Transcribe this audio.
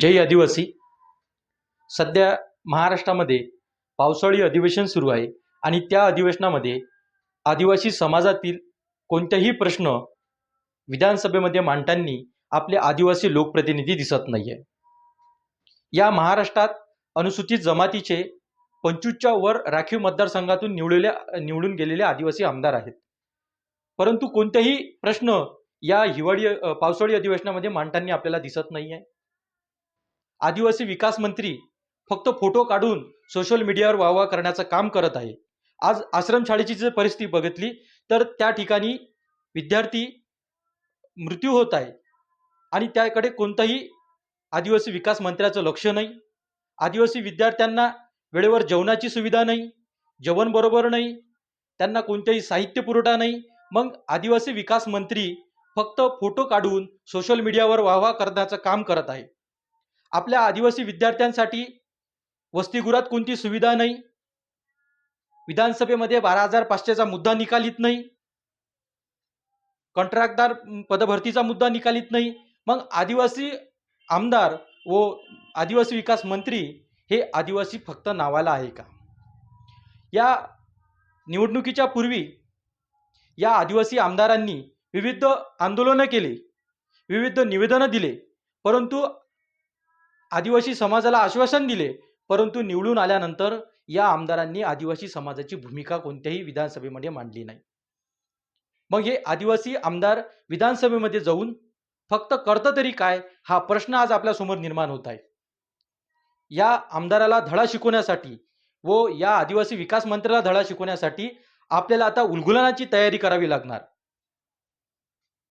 जय आदिवासी. सध्या महाराष्ट्रामध्ये पावसाळी अधिवेशन सुरू आहे आणि त्या अधिवेशनामध्ये आदिवासी समाजातील कोणतेही प्रश्न विधानसभेमध्ये मांडताना आपले आदिवासी लोकप्रतिनिधी दिसत नाहीये. या महाराष्ट्रात अनुसूचित जमातीचे 25च्या वर राखीव मतदारसंघातून निवडून गेलेले आदिवासी आमदार आहेत. परंतु कोणतेही प्रश्न या पावसाळी अधिवेशनामध्ये मांडताना आपल्याला दिसत नाहीये. आदिवासी विकास मंत्री फक्त फोटो काढून सोशल मीडियावर वाहवा करण्याचं काम करत आहे. आज आश्रमशाळेची जर परिस्थिती बघितली तर त्या ठिकाणी विद्यार्थी मृत्यू होत आहे आणि त्याकडे कोणताही आदिवासी विकास मंत्र्याचं लक्ष नाही. आदिवासी विद्यार्थ्यांना वेळेवर जेवणाची सुविधा नाही, जेवण बरोबर नाही, त्यांना कोणतेही साहित्य पुरवठा नाही. मग आदिवासी विकास मंत्री फक्त फोटो काढून सोशल मीडियावर वाहवा करण्याचं काम करत आहे. आपल्या आदिवासी विद्यार्थ्यांसाठी वसतिगृहात कोणती सुविधा नाही. विधानसभेमध्ये 12,500चा मुद्दा निकालीत नाही. कंत्राटदार पदभरतीचा मुद्दा निकालीत नाही. मग आदिवासी आमदार व आदिवासी विकास मंत्री हे आदिवासी फक्त नावाला आहे का? या निवडणुकीच्या पूर्वी या आदिवासी आमदारांनी विविध आंदोलनं केली, विविध निवेदनं दिले, परंतु आदिवासी समाजाला आश्वासन दिले. परंतु निवडून आल्यानंतर या आमदारांनी आदिवासी समाजाची भूमिका कोणत्याही विधानसभेमध्ये मांडली नाही. मग हे आदिवासी आमदार विधानसभेमध्ये जाऊन फक्त करतं तरी काय, हा प्रश्न आज आपल्या समोर निर्माण होत आहे. या आमदाराला धडा शिकवण्यासाठी व या आदिवासी विकास मंत्र्याला धडा शिकवण्यासाठी आपल्याला आता उलगुलानाची तयारी करावी लागणार.